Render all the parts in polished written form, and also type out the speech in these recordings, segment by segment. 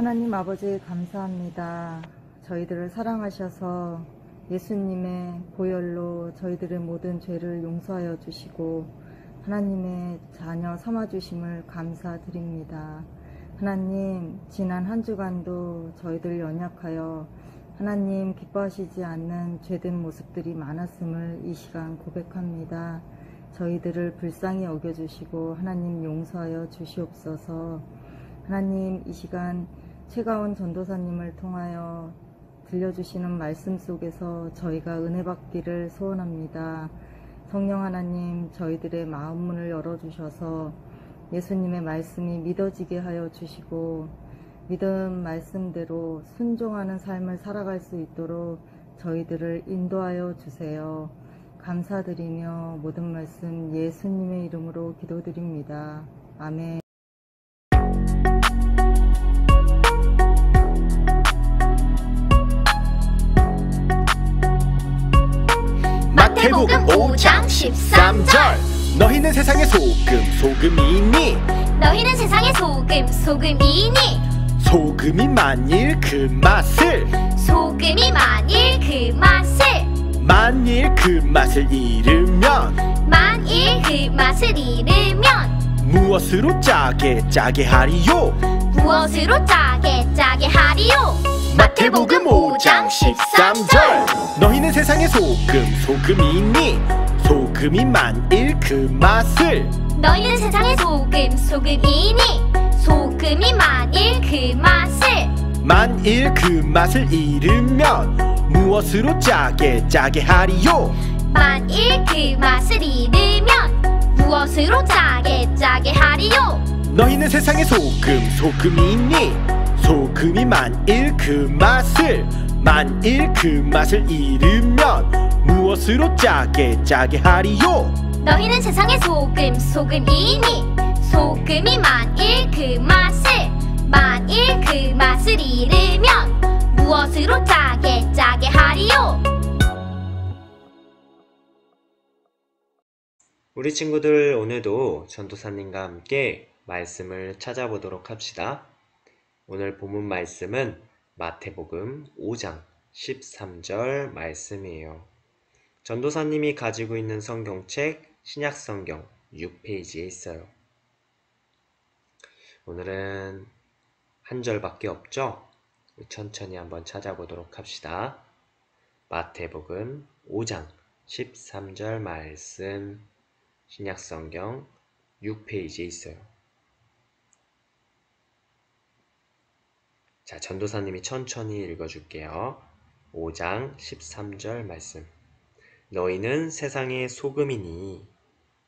하나님 아버지 감사합니다. 저희들을 사랑하셔서 예수님의 보혈로 저희들의 모든 죄를 용서하여 주시고 하나님의 자녀 삼아주심을 감사드립니다. 하나님, 지난 한 주간도 저희들 연약하여 하나님 기뻐하시지 않는 죄된 모습들이 많았음을 이 시간 고백합니다. 저희들을 불쌍히 여겨주시고 하나님 용서하여 주시옵소서. 하나님, 이 시간 최가원 전도사님을 통하여 들려주시는 말씀 속에서 저희가 은혜 받기를 소원합니다. 성령 하나님, 저희들의 마음 문을 열어주셔서 예수님의 말씀이 믿어지게 하여 주시고 믿음 말씀대로 순종하는 삶을 살아갈 수 있도록 저희들을 인도하여 주세요. 감사드리며 모든 말씀 예수님의 이름으로 기도드립니다. 아멘. 마태복음 5장 13절 너희는 세상의 소금, 소금이니 너희는 세상의 소금, 소금이니 소금이 만일 그 맛을 잃으면 무엇으로 짜게 하리요? 마태복음 5장 13절 너희는 세상의 소금, 소금이니 소금이 만일 그 맛을 너희는 세상의 소금, 소금이니 소금이 만일 그 맛을 잃으면 무엇으로 짜게 하리요? 만일 그 맛을 잃으면 무엇으로 짜게 하리요? 너희는 세상의 소금, 소금이니 소금이 만일 그 맛을 잃으면 무엇으로 짜게 하리요? 너희는 세상의 소금, 소금이니 소금이 만일 그 맛을 잃으면 무엇으로 짜게 하리요? 우리 친구들, 오늘도 전도사님과 함께 말씀을 찾아보도록 합시다. 오늘 본문 말씀은 마태복음 5장 13절 말씀이에요. 전도사님이 가지고 있는 성경책 신약성경 6페이지에 있어요. 오늘은 한 절밖에 없죠? 천천히 한번 찾아보도록 합시다. 마태복음 5장 13절 말씀 신약성경 6페이지에 있어요. 자, 전도사님이 천천히 읽어줄게요. 5장 13절 말씀. 너희는 세상의 소금이니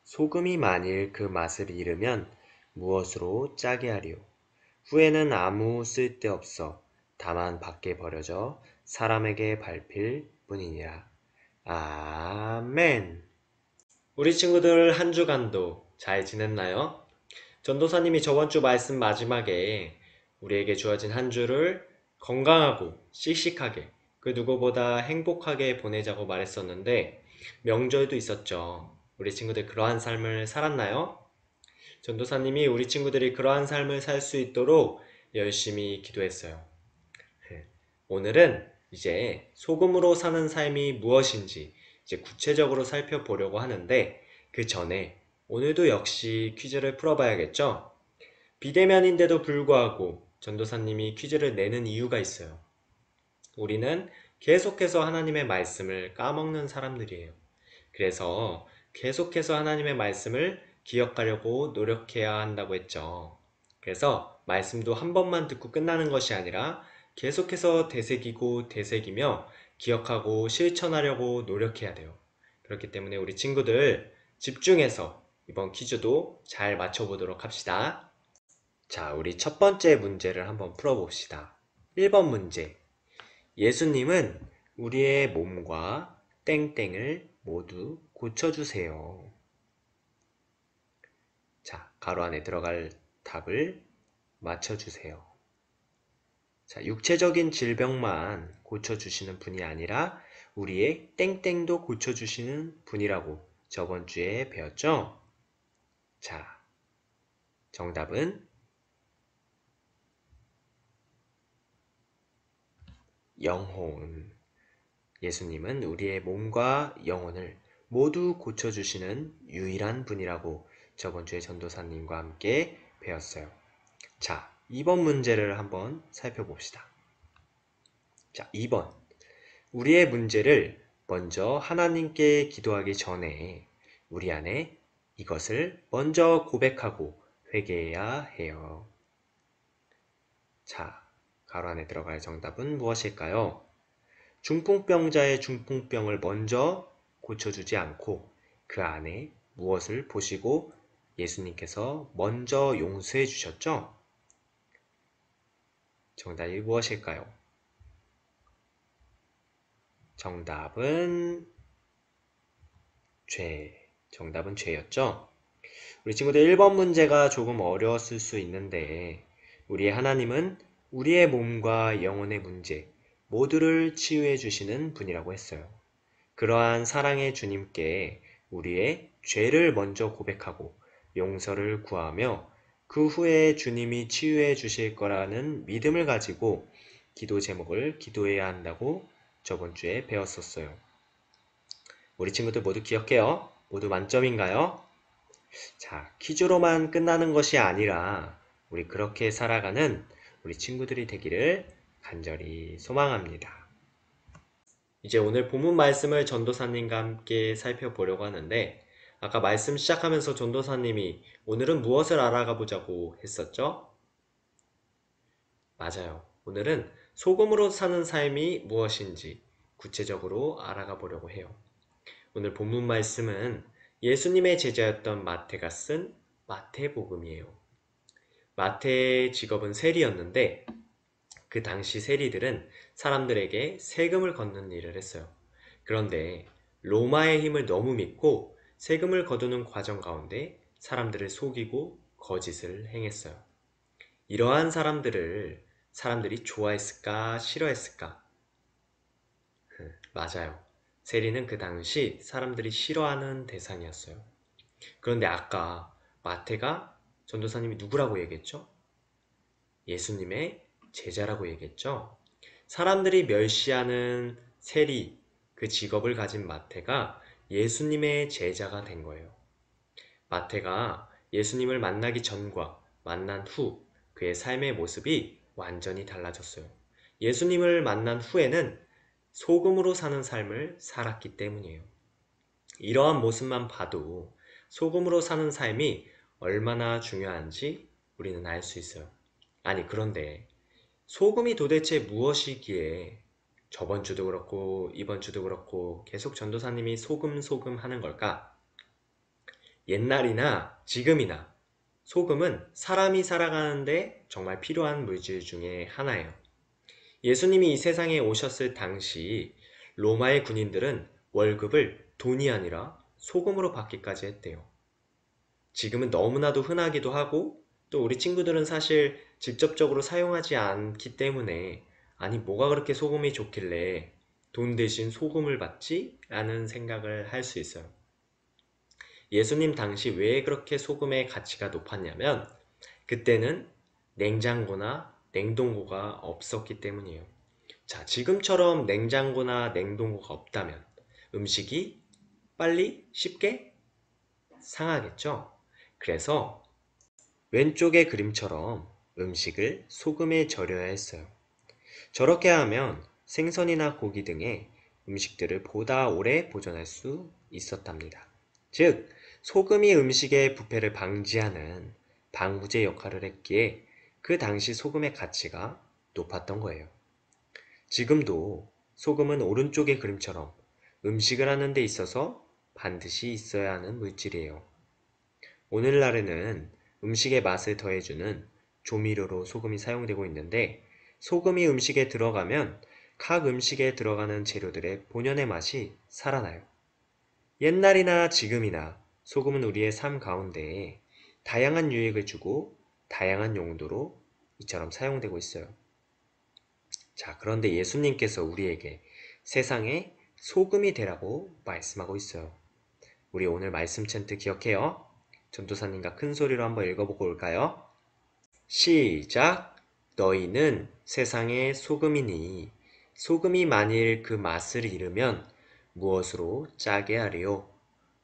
소금이 만일 그 맛을 잃으면 무엇으로 짜게 하리요? 후에는 아무 쓸데없어 다만 밖에 버려져 사람에게 밟힐 뿐이니라. 아멘. 우리 친구들 한 주간도 잘 지냈나요? 전도사님이 저번주 말씀 마지막에 우리에게 주어진 한 주를 건강하고 씩씩하게 그 누구보다 행복하게 보내자고 말했었는데 명절도 있었죠. 우리 친구들 그러한 삶을 살았나요? 전도사님이 우리 친구들이 그러한 삶을 살 수 있도록 열심히 기도했어요. 오늘은 이제 소금으로 사는 삶이 무엇인지 이제 구체적으로 살펴보려고 하는데 그 전에 오늘도 역시 퀴즈를 풀어봐야겠죠? 비대면인데도 불구하고 전도사님이 퀴즈를 내는 이유가 있어요. 우리는 계속해서 하나님의 말씀을 까먹는 사람들이에요. 그래서 계속해서 하나님의 말씀을 기억하려고 노력해야 한다고 했죠. 그래서 말씀도 한 번만 듣고 끝나는 것이 아니라 계속해서 되새기며 기억하고 실천하려고 노력해야 돼요. 그렇기 때문에 우리 친구들 집중해서 이번 퀴즈도 잘 맞춰보도록 합시다. 자, 우리 첫 번째 문제를 한번 풀어봅시다. 1번 문제. 예수님은 우리의 몸과 땡땡을 모두 고쳐주세요. 자, 가로 안에 들어갈 답을 맞춰주세요. 자, 육체적인 질병만 고쳐주시는 분이 아니라 우리의 땡땡도 고쳐주시는 분이라고 저번 주에 배웠죠? 자, 정답은 영혼. 예수님은 우리의 몸과 영혼을 모두 고쳐주시는 유일한 분이라고 저번 주에 전도사님과 함께 배웠어요. 자, 2번 문제를 한번 살펴봅시다. 자, 2번. 우리의 문제를 먼저 하나님께 기도하기 전에 우리 안에 이것을 먼저 고백하고 회개해야 해요. 자, 가로 안에 들어갈 정답은 무엇일까요? 중풍병자의 중풍병을 먼저 고쳐주지 않고 그 안에 무엇을 보시고 예수님께서 먼저 용서해 주셨죠? 정답이 무엇일까요? 정답은 죄. 정답은 죄였죠? 우리 친구들 1번 문제가 조금 어려웠을 수 있는데 우리의 하나님은 우리의 몸과 영혼의 문제 모두를 치유해 주시는 분이라고 했어요. 그러한 사랑의 주님께 우리의 죄를 먼저 고백하고 용서를 구하며 그 후에 주님이 치유해 주실 거라는 믿음을 가지고 기도 제목을 기도해야 한다고 저번 주에 배웠었어요. 우리 친구들 모두 기억해요? 모두 만점인가요? 자, 퀴즈로만 끝나는 것이 아니라 우리 그렇게 살아가는 우리 친구들이 되기를 간절히 소망합니다. 이제 오늘 본문 말씀을 전도사님과 함께 살펴보려고 하는데 아까 말씀 시작하면서 전도사님이 오늘은 무엇을 알아가 보자고 했었죠? 맞아요. 오늘은 소금으로 사는 삶이 무엇인지 구체적으로 알아가 보려고 해요. 오늘 본문 말씀은 예수님의 제자였던 마태가 쓴 마태복음이에요. 마태의 직업은 세리였는데 그 당시 세리들은 사람들에게 세금을 걷는 일을 했어요. 그런데 로마의 힘을 너무 믿고 세금을 거두는 과정 가운데 사람들을 속이고 거짓을 행했어요. 이러한 사람들을 사람들이 좋아했을까 싫어했을까? 맞아요. 세리는 그 당시 사람들이 싫어하는 대상이었어요. 그런데 아까 마태가 전도사님이 누구라고 얘기했죠? 예수님의 제자라고 얘기했죠? 사람들이 멸시하는 세리, 그 직업을 가진 마태가 예수님의 제자가 된 거예요. 마태가 예수님을 만나기 전과 만난 후 그의 삶의 모습이 완전히 달라졌어요. 예수님을 만난 후에는 소금으로 사는 삶을 살았기 때문이에요. 이러한 모습만 봐도 소금으로 사는 삶이 얼마나 중요한지 우리는 알 수 있어요. 아니, 그런데 소금이 도대체 무엇이기에 저번 주도 그렇고 이번 주도 그렇고 계속 전도사님이 소금 하는 걸까? 옛날이나 지금이나 소금은 사람이 살아가는데 정말 필요한 물질 중에 하나예요. 예수님이 이 세상에 오셨을 당시 로마의 군인들은 월급을 돈이 아니라 소금으로 받기까지 했대요. 지금은 너무나도 흔하기도 하고 또 우리 친구들은 사실 직접적으로 사용하지 않기 때문에 아니 뭐가 그렇게 소금이 좋길래 돈 대신 소금을 받지? 라는 생각을 할 수 있어요. 예수님 당시 왜 그렇게 소금의 가치가 높았냐면 그때는 냉장고나 냉동고가 없었기 때문이에요. 자, 지금처럼 냉장고나 냉동고가 없다면 음식이 빨리 쉽게 상하겠죠? 그래서 왼쪽의 그림처럼 음식을 소금에 절여야 했어요. 저렇게 하면 생선이나 고기 등의 음식들을 보다 오래 보존할 수 있었답니다. 즉, 소금이 음식의 부패를 방지하는 방부제 역할을 했기에 그 당시 소금의 가치가 높았던 거예요. 지금도 소금은 오른쪽의 그림처럼 음식을 하는 데 있어서 반드시 있어야 하는 물질이에요. 오늘날에는 음식의 맛을 더해주는 조미료로 소금이 사용되고 있는데 소금이 음식에 들어가면 각 음식에 들어가는 재료들의 본연의 맛이 살아나요. 옛날이나 지금이나 소금은 우리의 삶 가운데 다양한 유익을 주고 다양한 용도로 이처럼 사용되고 있어요. 자, 그런데 예수님께서 우리에게 세상에 소금이 되라고 말씀하고 있어요. 우리 오늘 말씀 챈트 기억해요? 전도사님과 큰 소리로 한번 읽어보고 올까요? 시작! 너희는 세상의 소금이니 소금이 만일 그 맛을 잃으면 무엇으로 짜게 하리요?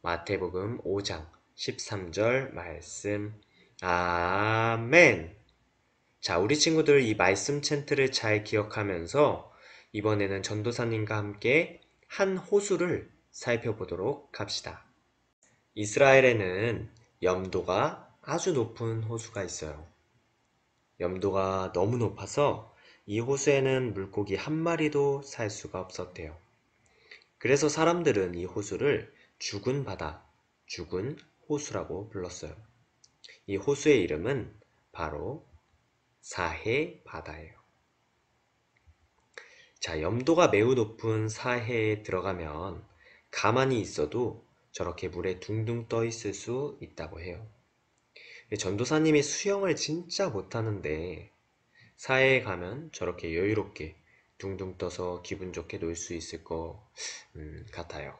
마태복음 5장 13절 말씀. 아멘. 자, 우리 친구들 이 말씀 챈트를 잘 기억하면서 이번에는 전도사님과 함께 한 호수를 살펴보도록 합시다. 이스라엘에는 염도가 아주 높은 호수가 있어요. 염도가 너무 높아서 이 호수에는 물고기 한 마리도 살 수가 없었대요. 그래서 사람들은 이 호수를 죽은 바다, 죽은 호수라고 불렀어요. 이 호수의 이름은 바로 사해 바다예요. 자, 염도가 매우 높은 사해에 들어가면 가만히 있어도 저렇게 물에 둥둥 떠 있을 수 있다고 해요. 전도사님이 수영을 진짜 못하는데 사해에 가면 저렇게 여유롭게 둥둥 떠서 기분 좋게 놀 수 있을 것 같아요.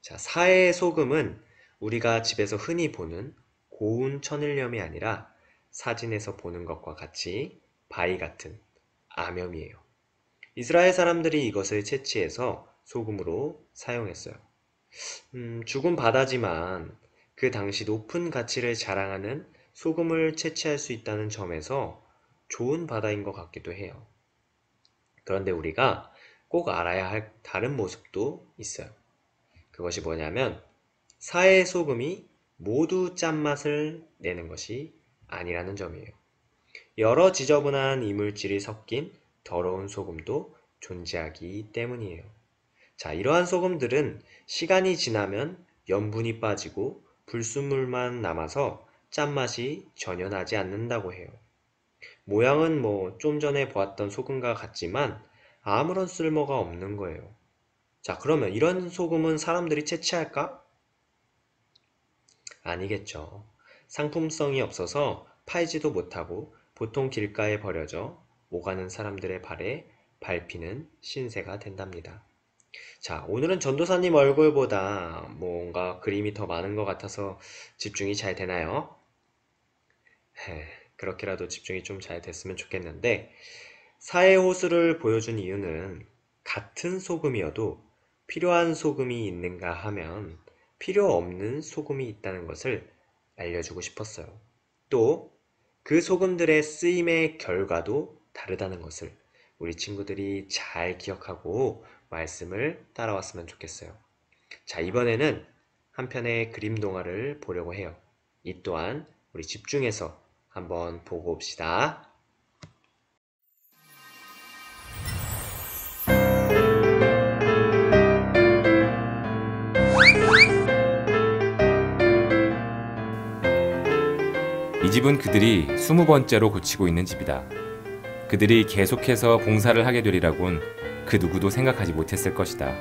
자, 사해의 소금은 우리가 집에서 흔히 보는 고운 천일염이 아니라 사진에서 보는 것과 같이 바위 같은 암염이에요. 이스라엘 사람들이 이것을 채취해서 소금으로 사용했어요. 죽은 바다지만 그 당시 높은 가치를 자랑하는 소금을 채취할 수 있다는 점에서 좋은 바다인 것 같기도 해요. 그런데 우리가 꼭 알아야 할 다른 모습도 있어요. 그것이 뭐냐면 사해 소금이 모두 짠맛을 내는 것이 아니라는 점이에요. 여러 지저분한 이물질이 섞인 더러운 소금도 존재하기 때문이에요. 자, 이러한 소금들은 시간이 지나면 염분이 빠지고 불순물만 남아서 짠맛이 전혀 나지 않는다고 해요. 모양은 좀 전에 보았던 소금과 같지만 아무런 쓸모가 없는 거예요. 자, 그러면 이런 소금은 사람들이 채취할까? 아니겠죠. 상품성이 없어서 팔지도 못하고 보통 길가에 버려져 오가는 사람들의 발에 밟히는 신세가 된답니다. 자, 오늘은 전도사님 얼굴보다 뭔가 그림이 더 많은 것 같아서 집중이 잘 되나요? 그렇게라도 집중이 좀 잘 됐으면 좋겠는데, 사해 호수를 보여준 이유는 같은 소금이어도 필요한 소금이 있는가 하면 필요 없는 소금이 있다는 것을 알려주고 싶었어요. 또 그 소금들의 쓰임의 결과도 다르다는 것을 우리 친구들이 잘 기억하고 말씀을 따라왔으면 좋겠어요. 자, 이번에는 한 편의 그림 동화를 보려고 해요. 이 또한 우리 집중해서 한번 보고 옵시다. 이 집은 그들이 20번째로 고치고 있는 집이다. 그들이 계속해서 봉사를 하게 되리라곤 그 누구도 생각하지 못했을 것이다.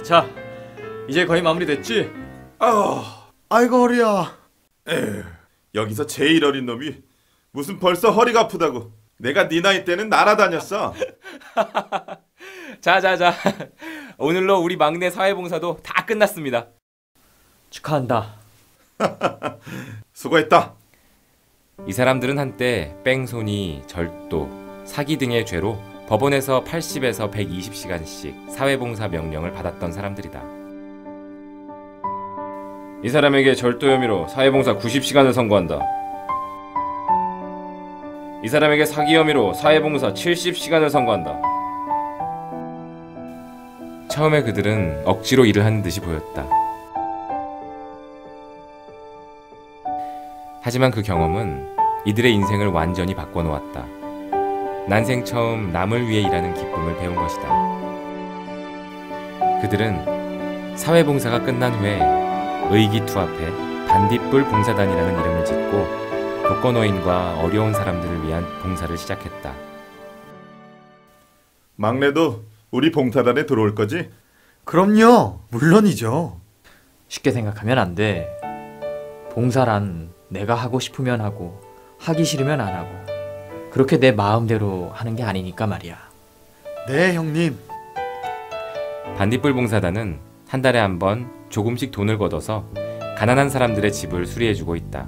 자, 이제 거의 마무리됐지? 아이고 허리야. 에휴, 여기서 제일 어린 놈이 무슨 벌써 허리가 아프다고. 내가 네 나이 때는 날아다녔어. 자. 오늘로 우리 막내 사회봉사도 다 끝났습니다. 축하한다. 수고했다. 이 사람들은 한때 뺑소니, 절도, 사기 등의 죄로 법원에서 80에서 120시간씩 사회봉사 명령을 받았던 사람들이다. 이 사람에게 절도 혐의로 사회봉사 90시간을 선고한다. 이 사람에게 사기 혐의로 사회봉사 70시간을 선고한다. 처음에 그들은 억지로 일을 하는 듯이 보였다. 하지만 그 경험은 이들의 인생을 완전히 바꿔놓았다. 난생 처음 남을 위해 일하는 기쁨을 배운 것이다. 그들은 사회봉사가 끝난 후에 의기투합해 반딧불 봉사단이라는 이름을 짓고 독거노인과 어려운 사람들을 위한 봉사를 시작했다. 막내도 우리 봉사단에 들어올 거지? 그럼요. 물론이죠. 쉽게 생각하면 안 돼. 봉사란 내가 하고 싶으면 하고 하기 싫으면 안 하고 그렇게 내 마음대로 하는 게 아니니까 말이야. 네, 형님. 반딧불 봉사단은 한 달에 한 번 조금씩 돈을 걷어서 가난한 사람들의 집을 수리해주고 있다.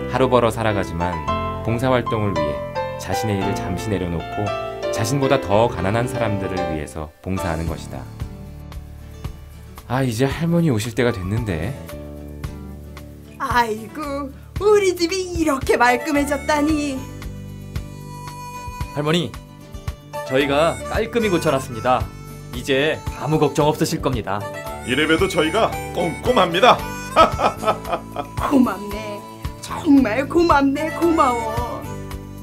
하루 벌어 살아가지만 봉사활동을 위해 자신의 일을 잠시 내려놓고 자신보다 더 가난한 사람들을 위해서 봉사하는 것이다. 아, 이제 할머니 오실 때가 됐는데. 아이고, 우리 집이 이렇게 말끔해졌다니. 할머니, 저희가 깔끔히 고쳐놨습니다. 이제 아무 걱정 없으실 겁니다. 이래봬도 저희가 꼼꼼합니다. 고맙네. 정말 고맙네. 고마워.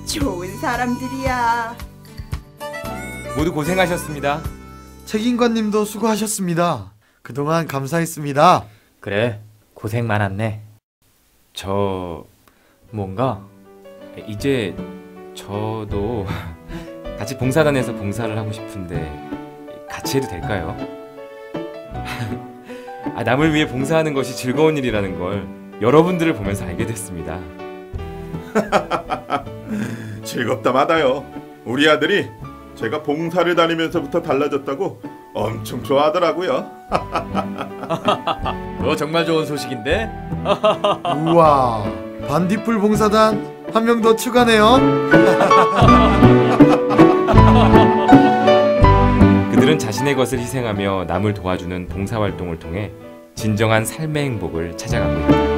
좋은 사람들이야. 모두 고생하셨습니다. 책임관님도 수고하셨습니다. 그동안 감사했습니다. 그래, 고생 많았네. 저... 뭔가? 이제 저도 같이 봉사단에서 봉사를 하고 싶은데 같이 해도 될까요? 남을 위해 봉사하는 것이 즐거운 일이라는 걸 여러분들을 보면서 알게 됐습니다. 즐겁다 마다요. 우리 아들이 제가 봉사를 다니면서부터 달라졌다고 엄청 좋아하더라고요. 그거 정말 좋은 소식인데? 우와, 반딧불 봉사단 한 명 더 추가네요. 그들은 자신의 것을 희생하며 남을 도와주는 봉사활동을 통해 진정한 삶의 행복을 찾아가고 있다.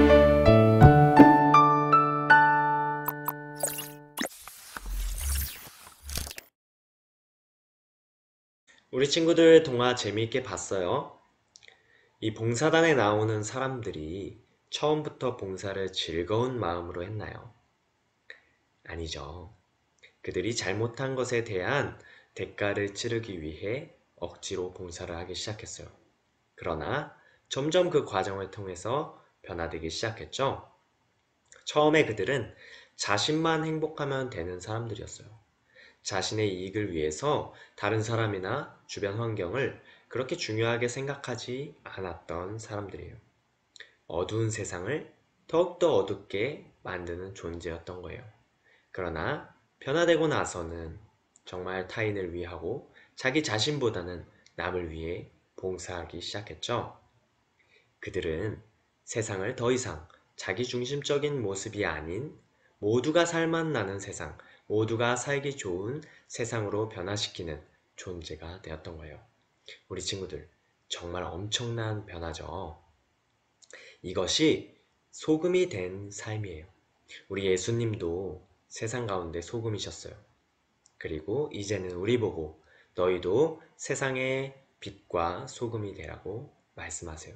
우리 친구들 동화 재미있게 봤어요? 이 봉사단에 나오는 사람들이 처음부터 봉사를 즐거운 마음으로 했나요? 아니죠. 그들이 잘못한 것에 대한 대가를 치르기 위해 억지로 봉사를 하기 시작했어요. 그러나 점점 그 과정을 통해서 변화되기 시작했죠. 처음에 그들은 자신만 행복하면 되는 사람들이었어요. 자신의 이익을 위해서 다른 사람이나 주변 환경을 그렇게 중요하게 생각하지 않았던 사람들이에요. 어두운 세상을 더욱더 어둡게 만드는 존재였던 거예요. 그러나 변화되고 나서는 정말 타인을 위하고 자기 자신보다는 남을 위해 봉사하기 시작했죠. 그들은 세상을 더 이상 자기중심적인 모습이 아닌 모두가 살맛 나는 세상, 모두가 살기 좋은 세상으로 변화시키는 존재가 되었던 거예요. 우리 친구들, 정말 엄청난 변화죠. 이것이 소금이 된 삶이에요. 우리 예수님도 세상 가운데 소금이셨어요. 그리고 이제는 우리 보고 너희도 세상의 빛과 소금이 되라고 말씀하세요.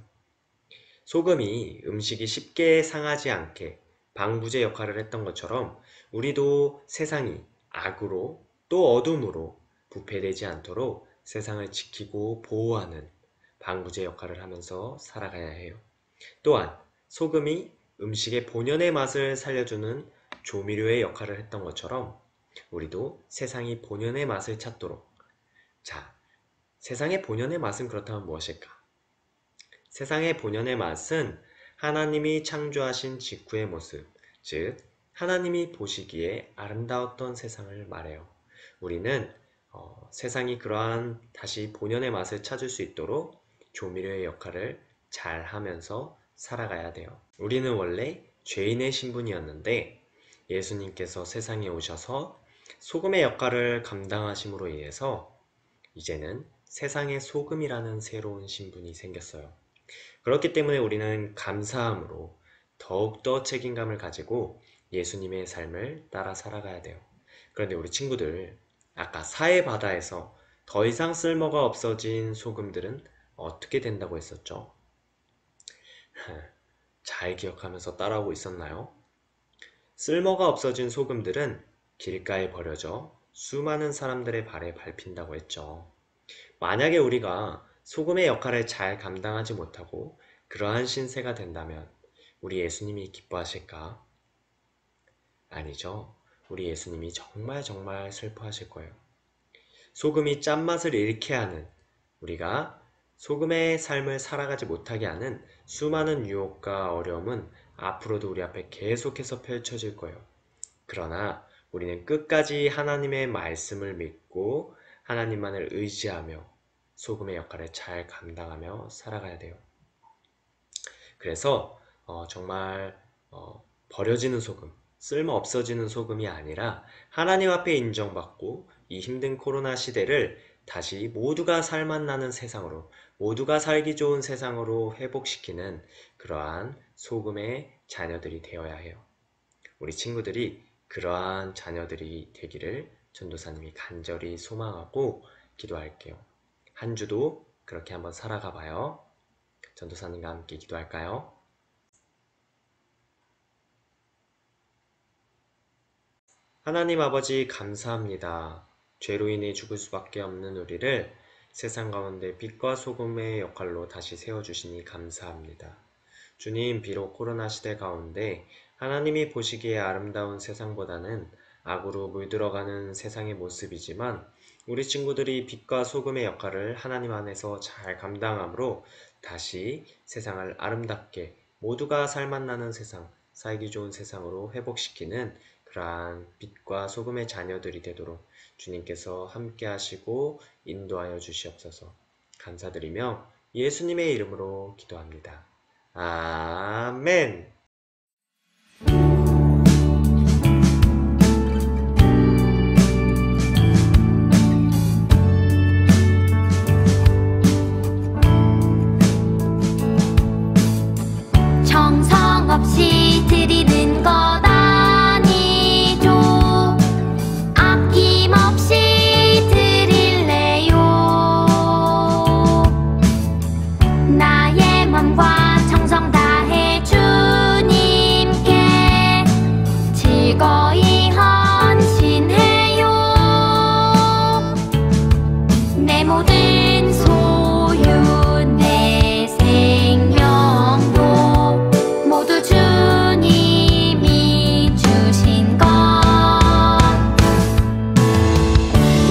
소금이 음식이 쉽게 상하지 않게 방부제 역할을 했던 것처럼 우리도 세상이 악으로 또 어둠으로 부패되지 않도록 세상을 지키고 보호하는 방부제 역할을 하면서 살아가야 해요. 또한 소금이 음식의 본연의 맛을 살려주는 조미료의 역할을 했던 것처럼 우리도 세상이 본연의 맛을 찾도록. 자, 세상의 본연의 맛은 그렇다면 무엇일까? 세상의 본연의 맛은 하나님이 창조하신 직후의 모습, 즉 하나님이 보시기에 아름다웠던 세상을 말해요. 우리는 세상이 그러한 다시 본연의 맛을 찾을 수 있도록 조미료의 역할을 잘 하면서 살아가야 돼요. 우리는 원래 죄인의 신분이었는데 예수님께서 세상에 오셔서 소금의 역할을 감당하심으로 인해서 이제는 세상의 소금이라는 새로운 신분이 생겼어요. 그렇기 때문에 우리는 감사함으로 더욱더 책임감을 가지고 예수님의 삶을 따라 살아가야 돼요. 그런데 우리 친구들, 아까 사해 바다에서 더 이상 쓸모가 없어진 소금들은 어떻게 된다고 했었죠? 잘 기억하면서 따라오고 있었나요? 쓸모가 없어진 소금들은 길가에 버려져 수많은 사람들의 발에 밟힌다고 했죠. 만약에 우리가 소금의 역할을 잘 감당하지 못하고 그러한 신세가 된다면 우리 예수님이 기뻐하실까? 아니죠. 우리 예수님이 정말 슬퍼하실 거예요. 소금이 짠맛을 잃게 하는, 우리가 소금의 삶을 살아가지 못하게 하는 수많은 유혹과 어려움은 앞으로도 우리 앞에 계속해서 펼쳐질 거예요. 그러나 우리는 끝까지 하나님의 말씀을 믿고 하나님만을 의지하며 소금의 역할을 잘 감당하며 살아가야 돼요. 그래서 정말 버려지는 소금, 쓸모 없어지는 소금이 아니라 하나님 앞에 인정받고 이 힘든 코로나 시대를 다시 모두가 살맛나는 세상으로, 모두가 살기 좋은 세상으로 회복시키는 그러한 소금의 자녀들이 되어야 해요. 우리 친구들이 그러한 자녀들이 되기를 전도사님이 간절히 소망하고 기도할게요. 한 주도 그렇게 한번 살아가 봐요. 전도사님과 함께 기도할까요? 하나님 아버지 감사합니다. 죄로 인해 죽을 수밖에 없는 우리를 세상 가운데 빛과 소금의 역할로 다시 세워주시니 감사합니다. 주님, 비록 코로나 시대 가운데 하나님이 보시기에 아름다운 세상보다는 악으로 물들어가는 세상의 모습이지만 우리 친구들이 빛과 소금의 역할을 하나님 안에서 잘 감당함으로 다시 세상을 아름답게 모두가 살맛나는 세상, 살기 좋은 세상으로 회복시키는 그러한 빛과 소금의 자녀들이 되도록 주님께서 함께 하시고 인도하여 주시옵소서. 감사드리며 예수님의 이름으로 기도합니다. 아멘. 정성 없이 드리는 것 아니죠. 아낌없이 드릴래요. 나의 맘과 정성 다해 주님께 즐거이 헌신해요. 내 모든 소유 내 생명도 모두 주님이 주신 것.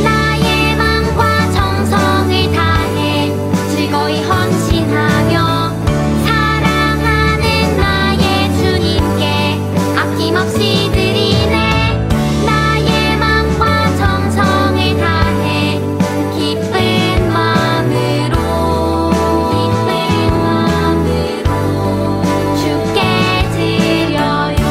나의 맘과 정성을 다해 즐거이 헌신하며 사랑하는 나의 주님께 아낌없이 드리네. 나의 맘과 정성을 다해 기쁜 마음으로 주께 드려요.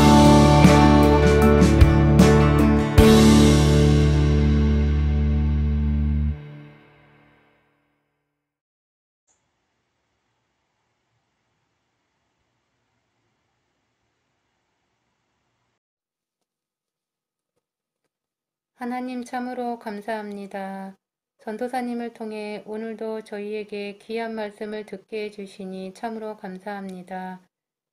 하나님 참으로 감사합니다. 전도사님을 통해 오늘도 저희에게 귀한 말씀을 듣게 해주시니 참으로 감사합니다.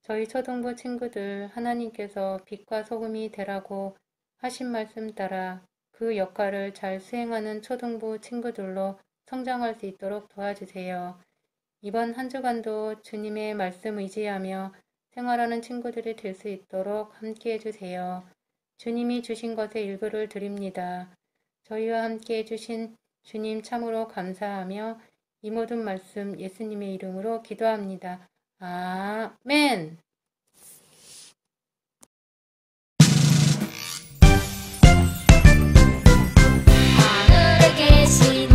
저희 초등부 친구들 하나님께서 빛과 소금이 되라고 하신 말씀 따라 그 역할을 잘 수행하는 초등부 친구들로 성장할 수 있도록 도와주세요. 이번 한 주간도 주님의 말씀 의지하며 생활하는 친구들이 될 수 있도록 함께 해주세요. 주님이 주신 것의 일부를 드립니다. 저희와 함께 해주신 주님 참으로 감사하며 이 모든 말씀 예수님의 이름으로 기도합니다. 아멘. 하늘에 계신